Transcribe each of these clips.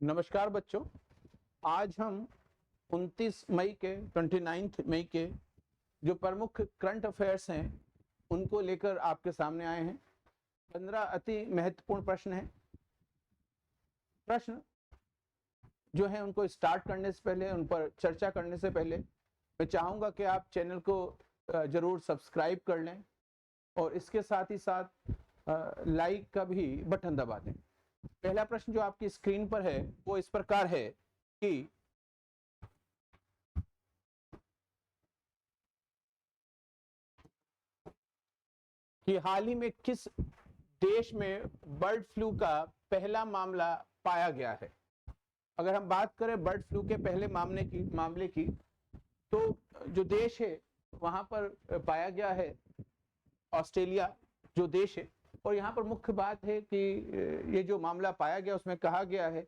नमस्कार बच्चों, आज हम 29 मई के 29 मई के जो प्रमुख करंट अफेयर्स हैं उनको लेकर आपके सामने आए हैं। 15 अति महत्वपूर्ण प्रश्न हैं। प्रश्न जो है उनको स्टार्ट करने से पहले, उन पर चर्चा करने से पहले मैं चाहूँगा कि आप चैनल को ज़रूर सब्सक्राइब कर लें और इसके साथ ही साथ लाइक का भी बटन दबा दें। पहला प्रश्न जो आपकी स्क्रीन पर है वो इस प्रकार है कि हाल ही में किस देश में बर्ड फ्लू का पहला मामला पाया गया है। अगर हम बात करें बर्ड फ्लू के पहले मामले की तो जो देश है वहां पर पाया गया है ऑस्ट्रेलिया जो देश है। और यहाँ पर मुख्य बात है कि ये जो मामला पाया गया उसमें कहा गया है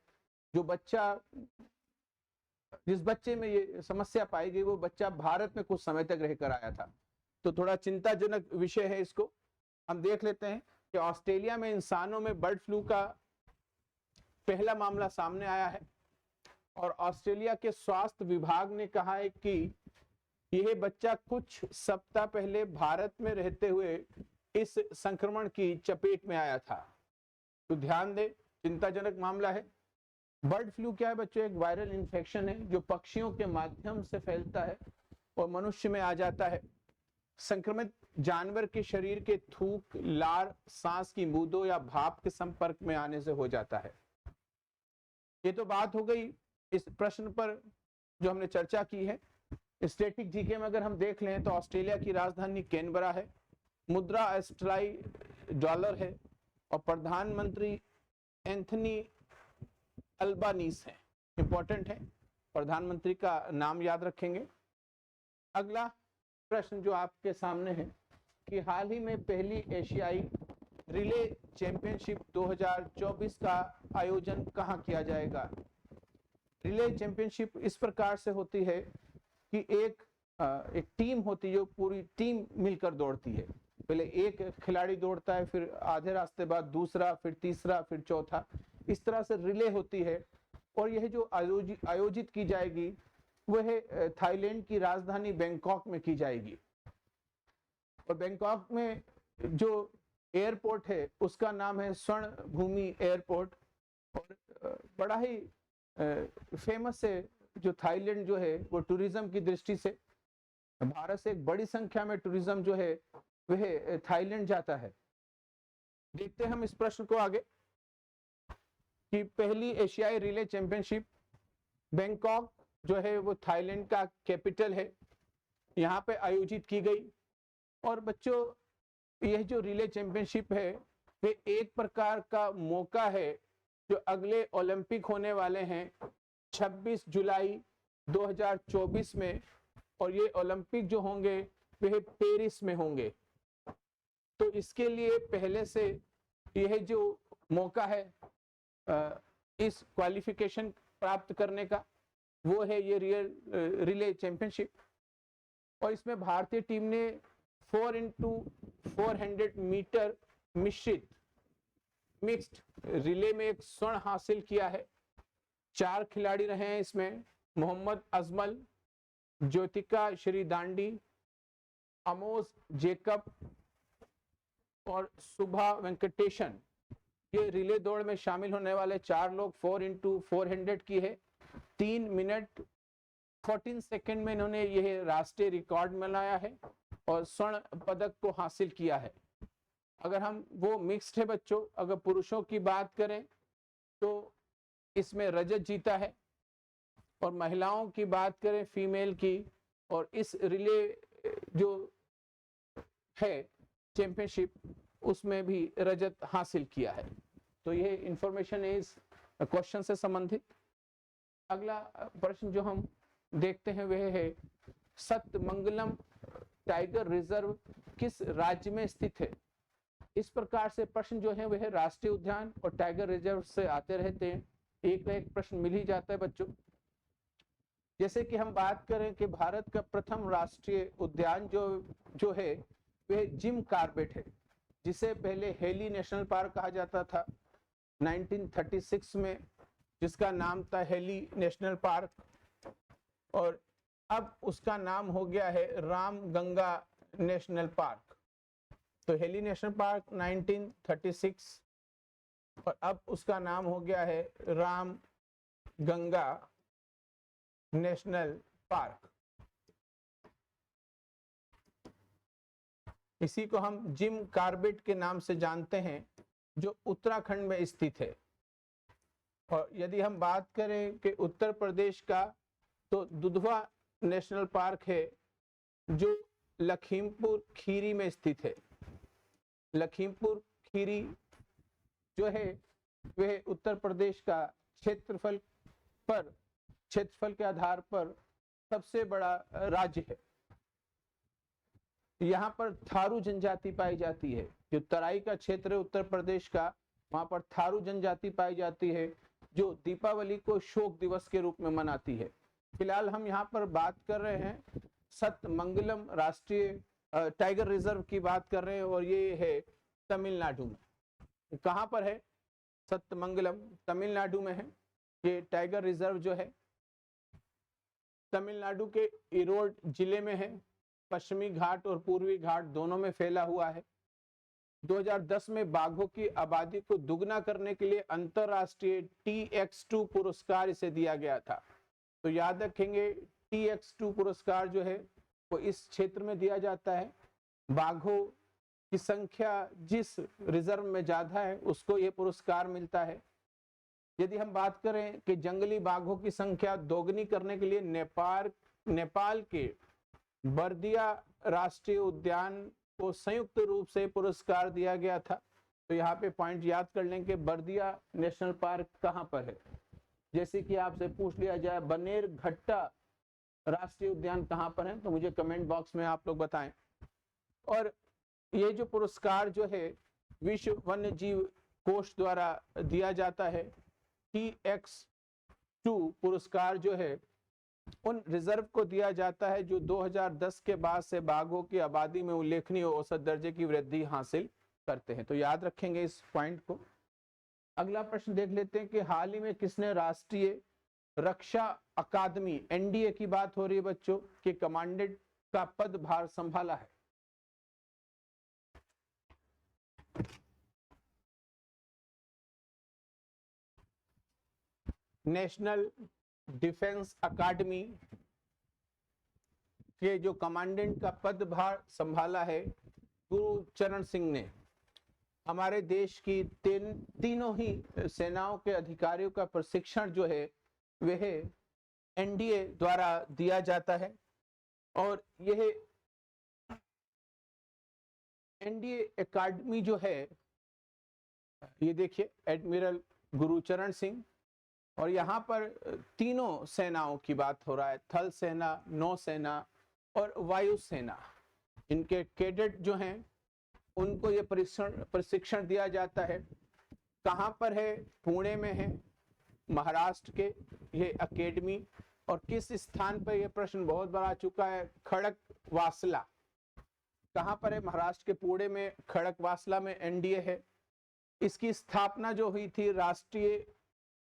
जिस बच्चे में ये समस्या पाई गई वो बच्चा भारत में कुछ समय तक रहकर आया था। तो थोड़ा चिंताजनक विषय है। इसको हम देख लेते हैं कि ऑस्ट्रेलिया में इंसानों में बर्ड फ्लू का पहला मामला सामने आया है और ऑस्ट्रेलिया के स्वास्थ्य विभाग ने कहा है कि यह बच्चा कुछ सप्ताह पहले भारत में रहते हुए इस संक्रमण की चपेट में आया था। तो ध्यान दें, चिंताजनक मामला है। बर्ड फ्लू क्या है बच्चों? एक वायरल इन्फेक्शन है जो पक्षियों के माध्यम से फैलता है और मनुष्य में आ जाता है। संक्रमित जानवर के शरीर के थूक, लार, सांस की बूंदों या भाप के संपर्क में आने से हो जाता है। ये तो बात हो गई इस प्रश्न पर जो हमने चर्चा की है। स्टैटिक जीके में अगर हम देख लें तो ऑस्ट्रेलिया की राजधानी कैनबरा है, मुद्रा ऑस्ट्रेलियाई डॉलर है और प्रधानमंत्री एंथनी अल्बानीस है। इंपॉर्टेंट है, प्रधानमंत्री का नाम याद रखेंगे। अगला प्रश्न जो आपके सामने है कि हाल ही में पहली एशियाई रिले चैंपियनशिप 2024 का आयोजन कहां किया जाएगा। रिले चैंपियनशिप इस प्रकार से होती है कि एक टीम होती है जो पूरी टीम मिलकर दौड़ती है। पहले एक खिलाड़ी दौड़ता है, फिर आधे रास्ते बाद दूसरा, फिर तीसरा, फिर चौथा, इस तरह से रिले होती है। और यह जो आयोजित की जाएगी वह थाईलैंड की राजधानी बैंकॉक में की जाएगी। और बैंकॉक में जो एयरपोर्ट है उसका नाम है स्वर्ण भूमि एयरपोर्ट। और बड़ा ही फेमस है जो थाईलैंड जो है वो टूरिज्म की दृष्टि से। भारत से एक बड़ी संख्या में टूरिज्म जो है वह थाईलैंड जाता है। देखते हैं हम इस प्रश्न को आगे कि पहली एशियाई रिले चैंपियनशिप बैंकॉक जो है वो थाईलैंड का कैपिटल है, यहाँ पे आयोजित की गई। और बच्चों यह जो रिले चैंपियनशिप है वे एक प्रकार का मौका है जो अगले ओलंपिक होने वाले हैं 26 जुलाई 2024 में। और ये ओलंपिक जो होंगे वह पेरिस में होंगे। तो इसके लिए पहले से यह जो मौका है इस क्वालिफिकेशन प्राप्त करने का वो है ये रिले चैंपियनशिप। और इसमें भारतीय टीम ने 4x400 मीटर मिक्स्ड रिले में एक स्वर्ण हासिल किया है। 4 खिलाड़ी रहे हैं इसमें, मोहम्मद अजमल, ज्योतिका श्रीदांडी, अमोस जेकब और सुभा वेंकटेशन। ये रिले दौड़ में शामिल होने वाले 4 लोग 4x400 की है। 3 मिनट 14 सेकंड में इन्होंने यह राष्ट्रीय रिकॉर्ड बनाया है और स्वर्ण पदक को हासिल किया है। अगर हम वो मिक्स्ड है बच्चों, अगर पुरुषों की बात करें तो इसमें रजत जीता है और महिलाओं की बात करें फीमेल की, और इस रिले जो है चैंपियनशिप उसमें भी रजत हासिल किया है। तो ये इंफॉर्मेशन है इस क्वेश्चन से संबंधित। अगला प्रश्न जो हम देखते हैं वह है सतमंगलम टाइगर रिजर्व किस राज्य में स्थित है। इस प्रकार से प्रश्न जो है वह राष्ट्रीय उद्यान और टाइगर रिजर्व से आते रहते हैं, एक ना एक प्रश्न मिल ही जाता है बच्चों। जैसे कि हम बात करें कि भारत का प्रथम राष्ट्रीय उद्यान जो है वह जिम कॉर्बेट है, जिसे पहले हेली नेशनल पार्क कहा जाता था 1936 में। जिसका नाम था हेली नेशनल पार्क, और अब उसका नाम हो गया है रामगंगा नेशनल पार्क। तो हेली नेशनल पार्क 1936 और अब उसका नाम हो गया है रामगंगा नेशनल पार्क। इसी को हम जिम कार्बेट के नाम से जानते हैं, जो उत्तराखंड में स्थित है। और यदि हम बात करें कि उत्तर प्रदेश का, तो दुधवा नेशनल पार्क है जो लखीमपुर खीरी में स्थित है। लखीमपुर खीरी जो है वह उत्तर प्रदेश का क्षेत्रफल के आधार पर सबसे बड़ा राज्य है। यहाँ पर थारू जनजाति पाई जाती है। जो तराई का क्षेत्र है उत्तर प्रदेश का, वहां पर थारू जनजाति पाई जाती है, जो दीपावली को शोक दिवस के रूप में मनाती है। फिलहाल हम यहाँ पर बात कर रहे हैं सतमंगलम राष्ट्रीय टाइगर रिजर्व की बात कर रहे हैं, और ये है तमिलनाडु में। कहाँ पर है सतमंगलम? तमिलनाडु में है। ये टाइगर रिजर्व जो है तमिलनाडु के इरोड जिले में है। पश्चिमी घाट और पूर्वी घाट दोनों में फैला हुआ है। 2010 में बाघों की आबादी को दुगना करने के लिए अंतरराष्ट्रीय TX2 पुरस्कार इसे दिया गया था। तो याद रखेंगे TX2 पुरस्कार जो है वो इस क्षेत्र में दिया जाता है। बाघों की संख्या जिस रिजर्व में ज्यादा है उसको ये पुरस्कार मिलता है। यदि हम बात करें कि जंगली बाघों की संख्या दोगुनी करने के लिए नेपाल के बर्दिया राष्ट्रीय उद्यान को संयुक्त रूप से पुरस्कार दिया गया था। तो यहाँ पे पॉइंट याद कर लें कि बर्दिया नेशनल पार्क कहाँ पर है। जैसे कि आपसे पूछ लिया जाए बनेरघट्टा राष्ट्रीय उद्यान कहाँ पर है, तो मुझे कमेंट बॉक्स में आप लोग बताएं। और ये जो पुरस्कार जो है विश्व वन्य जीव कोष द्वारा दिया जाता है। TX2 पुरस्कार जो है उन रिजर्व को दिया जाता है जो 2010 के बाद से बाघों की आबादी में उल्लेखनीय औसत दर्जे की वृद्धि हासिल करते हैं। तो याद रखेंगे इस पॉइंट को। अगला प्रश्न देख लेते हैं कि हाल ही में किसने राष्ट्रीय रक्षा अकादमी NDA की बात हो रही है बच्चों के कमांडेंट का पदभार संभाला है? नेशनल डिफेंस अकादमी के जो कमांडेंट का पदभार संभाला है गुरुचरण सिंह ने। हमारे देश की तीनों ही सेनाओं के अधिकारियों का प्रशिक्षण जो है वह NDA द्वारा दिया जाता है, और यह NDA अकादमी जो है ये देखिए एडमिरल गुरुचरण सिंह, और यहाँ पर तीनों सेनाओं की बात हो रहा है, थल सेना, नौसेना और वायु सेना। इनके कैडेट जो हैं उनको ये प्रशिक्षण दिया जाता है। कहाँ पर है? पुणे में है, महाराष्ट्र के ये अकेडमी। और किस स्थान पर, यह प्रश्न बहुत बार आ चुका है, खड़कवासला। कहाँ पर है? महाराष्ट्र के पुणे में खड़कवासला में NDA है। इसकी स्थापना जो हुई थी राष्ट्रीय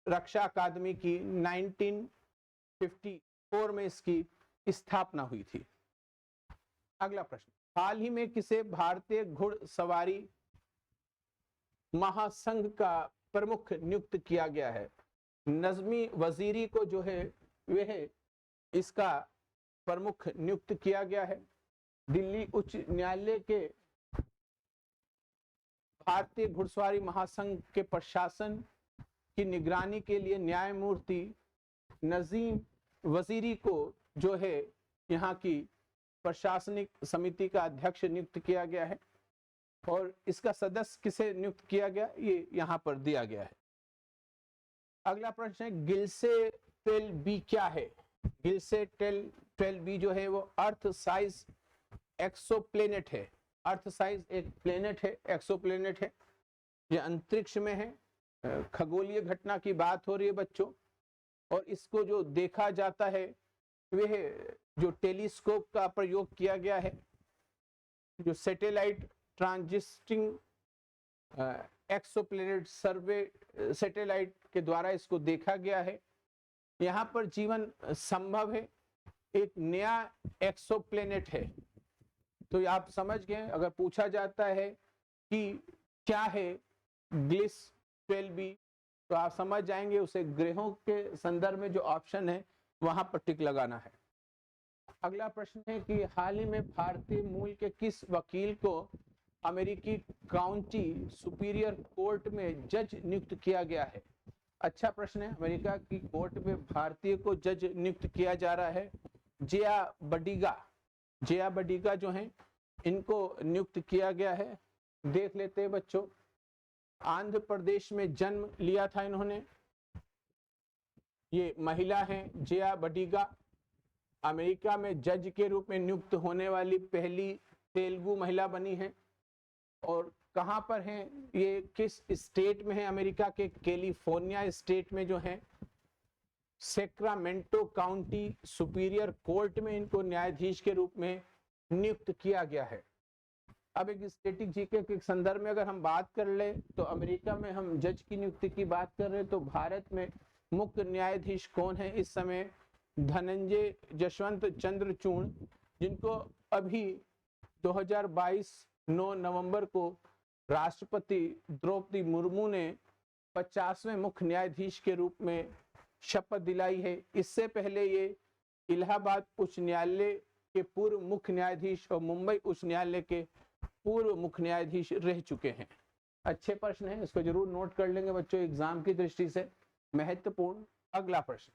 रक्षा अकादमी की 1954 में इसकी स्थापना हुई थी। अगला प्रश्न, हाल ही में किसे भारतीय घुड़सवारी महासंघ का प्रमुख नियुक्त किया गया है? नजमी वजीरी को जो है वह इसका प्रमुख नियुक्त किया गया है। दिल्ली उच्च न्यायालय के भारतीय घुड़सवारी महासंघ के प्रशासन की निगरानी के लिए न्यायमूर्ति नजीम वजीरी को जो है यहाँ की प्रशासनिक समिति का अध्यक्ष नियुक्त किया गया है। और इसका सदस्य किसे नियुक्त किया गया, ये यहाँ पर दिया गया है। अगला प्रश्न है गिलसे 12B क्या है? गिलसे 12B जो है वो अर्थ साइज एक्सोप्लेनेट है। अर्थ साइज एक प्लेनेट है, एक्सोप्लेनेट है। ये अंतरिक्ष में है। खगोलीय घटना की बात हो रही है बच्चों, और इसको जो देखा जाता है वह जो टेलीस्कोप का प्रयोग किया गया है, जो सैटेलाइट ट्रांजिस्टिंग एक्सोप्लैनेट सर्वे सैटेलाइट के द्वारा इसको देखा गया है। यहाँ पर जीवन संभव है, एक नया एक्सोप्लैनेट है। तो आप समझ गए, अगर पूछा जाता है कि क्या है ग्लिस 12b, तो आप समझ जाएंगे उसे ग्रहों के संदर्भ में जो ऑप्शन है वहां पर टिक लगाना है। अगला प्रश्न है कि हाल ही में भारतीय मूल के किस वकील को अमेरिकी काउंटी सुपीरियर कोर्ट में जज नियुक्त किया गया है? अच्छा प्रश्न है। अमेरिका की कोर्ट में भारतीय को जज नियुक्त किया जा रहा है। जिया बडिगा जो हैं इनको नियुक्त किया गया है। देख लेते हैं बच्चों, आंध्र प्रदेश में जन्म लिया था इन्होंने। ये महिला हैं जिया बडिगा, अमेरिका में जज के रूप में नियुक्त होने वाली पहली तेलुगु महिला बनी है। और कहां पर हैं ये, किस स्टेट में है अमेरिका के? कैलिफोर्निया स्टेट में जो है सैक्रामेंटो काउंटी सुपीरियर कोर्ट में इनको न्यायाधीश के रूप में नियुक्त किया गया है। अब एक स्टैटिक जीके के संदर्भ में अगर हम बात कर ले तो अमेरिका में हम जज की नियुक्ति की बात कर रहे हैं, तो भारत में मुख्य न्यायाधीश कौन है इस समय? धनंजय जसवंत चंद्रचूड़, जिनको अभी 2022 9 नवंबर को राष्ट्रपति द्रौपदी मुर्मू ने 50वें मुख्य न्यायाधीश के रूप में शपथ दिलाई है। इससे पहले ये इलाहाबाद उच्च न्यायालय के पूर्व मुख्य न्यायाधीश और मुंबई उच्च न्यायालय के पूर्व मुख्य न्यायाधीश रह चुके हैं। अच्छे प्रश्न है, इसको जरूर नोट कर लेंगे बच्चों, एग्जाम की दृष्टि से महत्वपूर्ण। अगला प्रश्न,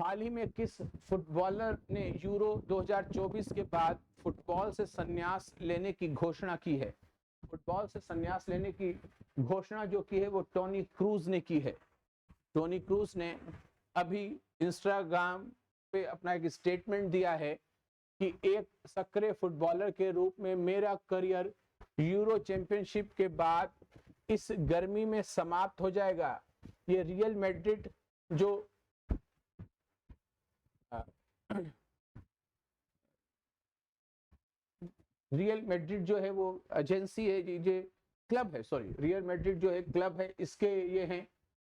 हाल ही में किस फुटबॉलर ने यूरो 2024 के बाद फुटबॉल से संन्यास लेने की घोषणा की है? फुटबॉल से संन्यास लेने की घोषणा जो की है वो टोनी क्रूज ने की है। टोनी क्रूज ने अभी इंस्टाग्राम पे अपना एक स्टेटमेंट दिया है कि एक सक्रिय फुटबॉलर के रूप में मेरा करियर यूरो चैंपियनशिप के बाद इस गर्मी में समाप्त हो जाएगा। ये रियल मैड्रिड जो है वो एजेंसी है, ये क्लब है, सॉरी रियल मैड्रिड जो है क्लब है, इसके ये हैं।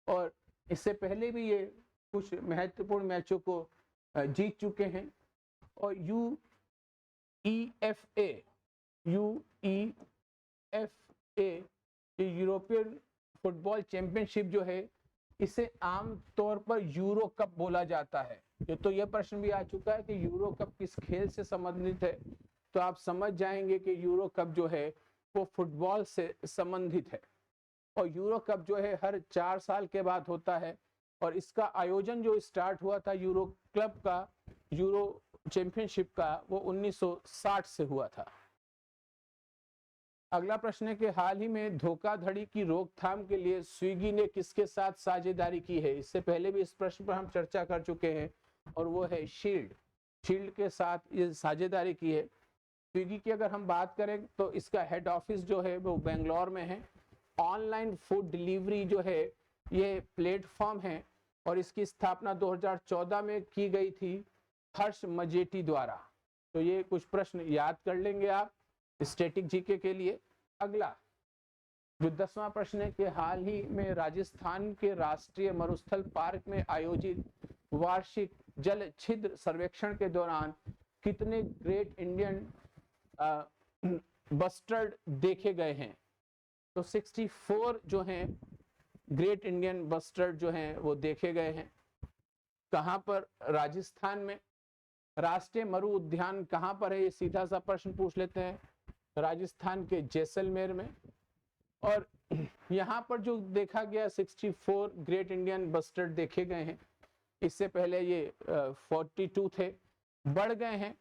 और इससे पहले भी ये कुछ महत्वपूर्ण मैचों को जीत चुके हैं। और UEFA यूरोपियन फुटबॉल चैंपियनशिप जो है इसे आम तौर पर यूरो कप बोला जाता है। तो यह प्रश्न भी आ चुका है कि यूरो कप किस खेल से संबंधित है, तो आप समझ जाएंगे कि यूरो कप जो है वो फुटबॉल से संबंधित है। और यूरो कप जो है हर 4 साल के बाद होता है। और इसका आयोजन जो स्टार्ट हुआ था यूरो क्लब का, यूरो चैंपियनशिप का, वो 1960 से हुआ था। अगला प्रश्न है कि हाल ही में धोखाधड़ी की रोकथाम के लिए स्विगी ने किसके साथ साझेदारी की है? इससे पहले भी इस प्रश्न पर हम चर्चा कर चुके हैं और वो है शील्ड के साथ ये साझेदारी की है। स्विगी की अगर हम बात करें तो इसका हेड ऑफिस जो है वो बेंगलोर में है। ऑनलाइन फूड डिलीवरी जो है ये प्लेटफॉर्म है और इसकी स्थापना 2014 में की गई थी हर्ष मजेटी द्वारा। तो ये कुछ प्रश्न याद कर लेंगे आप स्टैटिक जीके के लिए। अगला जो 10वां प्रश्न है कि हाल ही में राजस्थान के राष्ट्रीय मरुस्थल पार्क में आयोजित वार्षिक जल छिद्र सर्वेक्षण के दौरान कितने ग्रेट इंडियन बस्टर्ड देखे गए हैं? तो 64 जो हैं ग्रेट इंडियन बस्टर्ड जो हैं वो देखे गए हैं। कहां पर? राजस्थान में। राष्ट्रीय मरु उद्यान कहां पर है? ये सीधा सा प्रश्न पूछ लेते हैं। राजस्थान के जैसलमेर में। और यहाँ पर जो देखा गया 64 ग्रेट इंडियन बस्टर्ड देखे गए हैं। इससे पहले ये 42 थे, बढ़ गए हैं।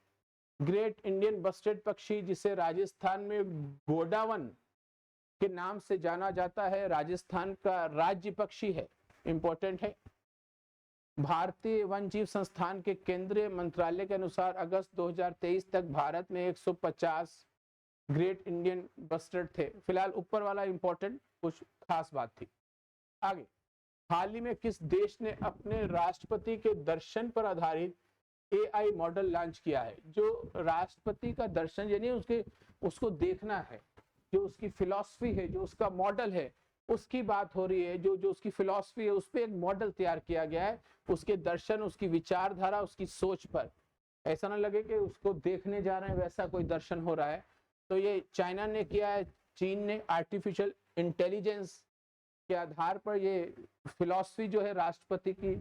ग्रेट इंडियन बस्टर्ड पक्षी जिसे राजस्थान में गोडावन के नाम से जाना जाता है, राजस्थान का राज्य पक्षी है, इंपॉर्टेंट है। भारतीय वन जीव संस्थान के केंद्रीय मंत्रालय के अनुसार अगस्त 2023 तक भारत में 150 ग्रेट इंडियन बस्टर्ड थे। फिलहाल ऊपर वाला इंपॉर्टेंट, कुछ खास बात थी। आगे, हाल ही में किस देश ने अपने राष्ट्रपति के दर्शन पर आधारित AI मॉडल लॉन्च किया है? जो राष्ट्रपति का दर्शन यानी उसको देखना है जो उसकी फिलॉसफी है, जो उसका मॉडल है, उसकी बात हो रही है। जो जो उसकी फिलॉसफी है उस पर एक मॉडल तैयार किया गया है, उसके दर्शन, उसकी विचारधारा, उसकी सोच पर। ऐसा ना लगे कि उसको देखने जा रहे हैं वैसा कोई दर्शन हो रहा है। तो ये चाइना ने किया है, चीन ने आर्टिफिशियल इंटेलिजेंस के आधार पर ये फिलॉसफी जो है राष्ट्रपति की,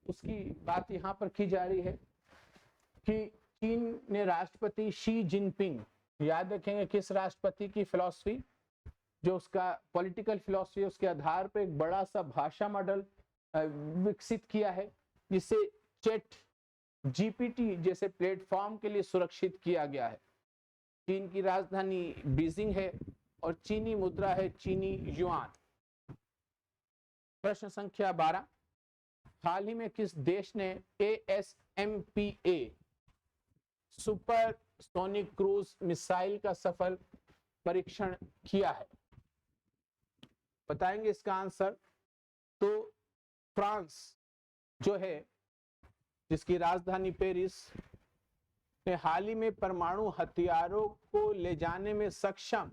उसकी बात यहाँ पर की जा रही है कि चीन ने राष्ट्रपति शी जिनपिंग, याद रखेंगे किस राष्ट्रपति की फिलॉसफी, जो उसका पॉलिटिकल फिलॉसफी, उसके आधार पर एक बड़ा सा भाषा मॉडल विकसित किया है, जिसे चैट जीपीटी जैसे प्लेटफॉर्म के लिए सुरक्षित किया गया है। चीन की राजधानी बीजिंग है और चीनी मुद्रा है चीनी युआन। प्रश्न संख्या 12, हाल ही में किस देश ने ASMPA सुपरसोनिक क्रूज मिसाइल का सफल परीक्षण किया है? बताएंगे इसका आंसर। तो फ्रांस जो है, जिसकी राजधानी पेरिस, ने हाल ही में परमाणु हथियारों को ले जाने में सक्षम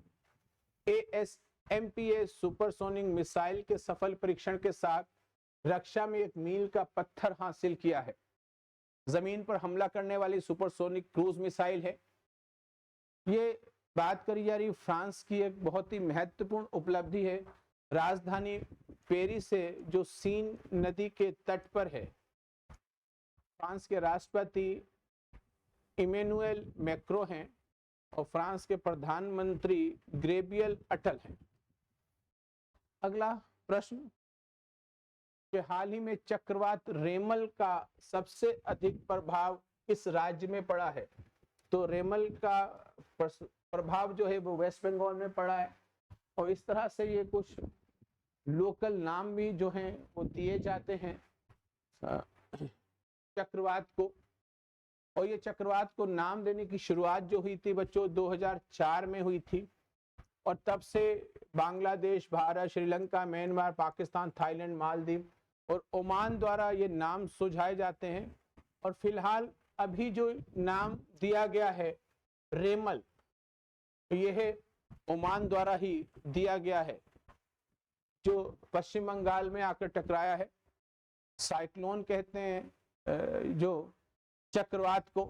ASMPA सुपरसोनिक मिसाइल के सफल परीक्षण के साथ रक्षा में एक मील का पत्थर हासिल किया है। जमीन पर हमला करने वाली सुपरसोनिक क्रूज मिसाइल है। ये बात करी जा रही फ्रांस की एक बहुत ही महत्वपूर्ण उपलब्धि है। राजधानी पेरिस से जो सीन नदी के तट पर है, फ्रांस के राष्ट्रपति इमैनुअल मैक्रो हैं और फ्रांस के प्रधानमंत्री गैब्रियल अटल हैं। अगला प्रश्न कि हाल ही में चक्रवात रेमल का सबसे अधिक प्रभाव किस राज्य में पड़ा है? तो रेमल का प्रभाव जो है वो वेस्ट बंगाल में पड़ा है। और इस तरह से ये कुछ लोकल नाम भी जो हैं वो दिए जाते हैं चक्रवात को। और ये चक्रवात को नाम देने की शुरुआत जो हुई थी बच्चों 2004 में हुई थी, और तब से बांग्लादेश, भारत, श्रीलंका, म्यांमार, पाकिस्तान, थाईलैंड, मालदीव और ओमान द्वारा ये नाम सुझाए जाते हैं। और फिलहाल अभी जो नाम दिया गया है रेमल, यह ओमान द्वारा ही दिया गया है, जो पश्चिम बंगाल में आकर टकराया है। साइक्लोन कहते हैं जो चक्रवात को,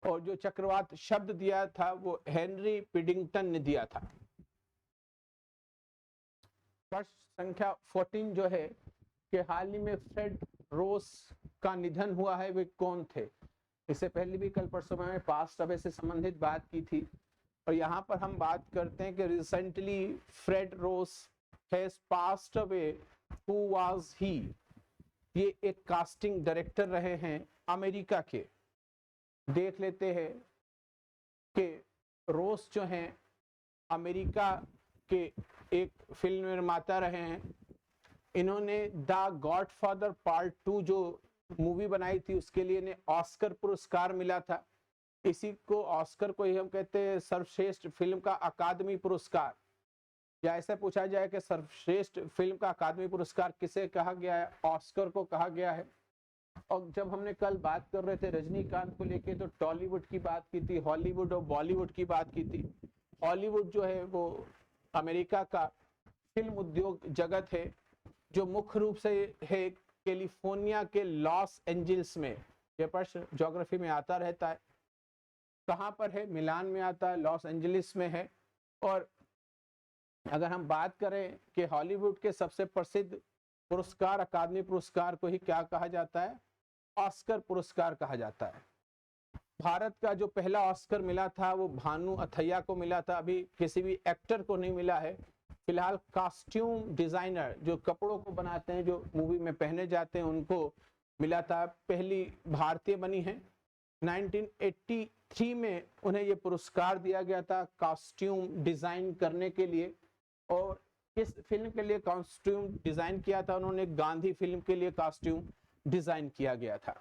और जो चक्रवात शब्द दिया था वो हेनरी पिडिंगटन ने दिया था। प्रश्न संख्या 14 जो है कि हाल ही में फ्रेड रोस का निधन हुआ है, वे कौन थे? इससे पहले भी कल परसों में पास्ट अवे से संबंधित बात की थी, और यहाँ पर हम बात करते हैं कि recently Fred Ross has passed away. Who was he? ये एक कास्टिंग डायरेक्टर रहे हैं अमेरिका के। देख लेते हैं कि रोस जो हैं अमेरिका के एक फिल्म निर्माता रहे हैं। इन्होंने द गॉडफादर पार्ट 2 जो मूवी बनाई थी उसके लिए इन्हें ऑस्कर पुरस्कार मिला था। इसी को ऑस्कर को ही हम कहते हैं सर्वश्रेष्ठ फिल्म का अकादमी पुरस्कार, या ऐसा पूछा जाए कि सर्वश्रेष्ठ फिल्म का अकादमी पुरस्कार किसे कहा गया है? ऑस्कर को कहा गया है। और जब हमने कल बात कर रहे थे रजनीकांत को लेके तो टॉलीवुड की बात की थी, हॉलीवुड और बॉलीवुड की बात की थी। हॉलीवुड जो है वो अमेरिका का फिल्म उद्योग जगत है, जो मुख्य रूप से है कैलिफोर्निया के लॉस एंजल्स में। यह प्रश्न ज्योग्राफी में आता रहता है। कहाँ पर है? मिलान में आता है, लॉस एंजलिस में है। और अगर हम बात करें कि हॉलीवुड के सबसे प्रसिद्ध पुरस्कार अकादमी पुरस्कार को ही क्या कहा जाता है? ऑस्कर पुरस्कार कहा जाता है। भारत का जो पहला ऑस्कर मिला था वो भानु अथैया को मिला था, अभी किसी भी एक्टर को नहीं मिला है। फिलहाल कॉस्ट्यूम डिजाइनर जो कपड़ों को बनाते हैं, जो मूवी में पहने जाते हैं, उनको मिला था। पहली भारतीय बनी है। 1983 में उन्हें ये पुरस्कार दिया गया था कॉस्ट्यूम डिजाइन करने के लिए। और किस फिल्म के लिए कॉस्ट्यूम डिजाइन किया था उन्होंने? गांधी फिल्म के लिए कॉस्ट्यूम डिजाइन किया गया था।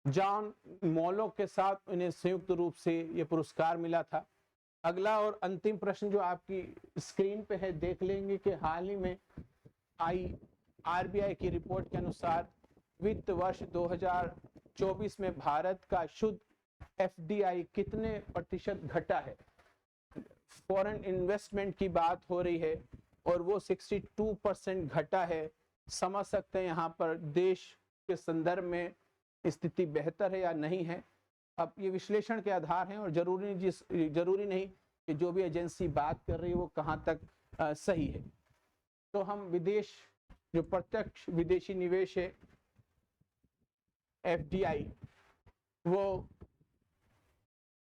जॉन मॉलो के साथ उन्हें संयुक्त रूप से ये पुरस्कार मिला था। अगला और अंतिम प्रश्न जो आपकी स्क्रीन पे है, देख लेंगे कि हाल ही में आरबीआई की रिपोर्ट के अनुसार वित्त वर्ष 2024 में भारत का शुद्ध एफडीआई कितने प्रतिशत घटा है, फॉरेन इन्वेस्टमेंट की बात हो रही है और वो 62% घटा है। समझ सकते हैं यहाँ पर देश के संदर्भ में स्थिति बेहतर है या नहीं है। अब ये विश्लेषण के आधार हैं और जरूरी नहीं कि जो भी एजेंसी बात कर रही है वो कहाँ तक सही है। तो हम विदेश जो प्रत्यक्ष विदेशी निवेश है एफडीआई वो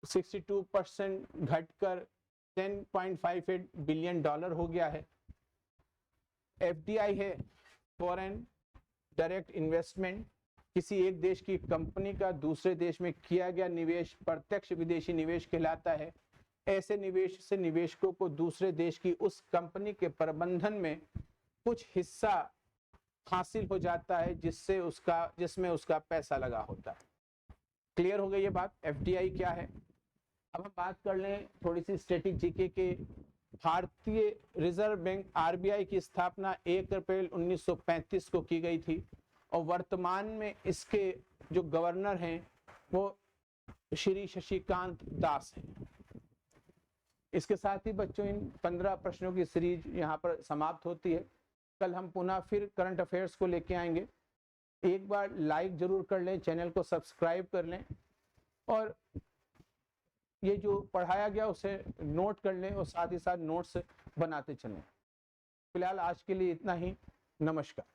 62% घटकर $10.58 बिलियन हो गया है। एफडीआई है फॉरेन डायरेक्ट इन्वेस्टमेंट, किसी एक देश की कंपनी का दूसरे देश में किया गया निवेश प्रत्यक्ष विदेशी निवेश कहलाता है। ऐसे निवेश से निवेशकों को दूसरे देश की उस कंपनी के प्रबंधन में कुछ हिस्सा हासिल हो जाता है जिसमें उसका पैसा लगा होता है। क्लियर हो गई ये बात, एफडीआई क्या है। अब हम बात कर लें थोड़ी सी स्टैटिक जीके के। भारतीय रिजर्व बैंक आरबीआई की स्थापना 1 अप्रैल 1935 को की गई थी और वर्तमान में इसके जो गवर्नर हैं वो श्री शशिकांत दास हैं। इसके साथ ही बच्चों इन 15 प्रश्नों की सीरीज यहाँ पर समाप्त होती है। कल हम पुनः फिर करंट अफेयर्स को लेके आएंगे। एक बार लाइक जरूर कर लें, चैनल को सब्सक्राइब कर लें और ये जो पढ़ाया गया उसे नोट कर लें और साथ ही साथ नोट्स बनाते चलें। फिलहाल आज के लिए इतना ही। नमस्कार।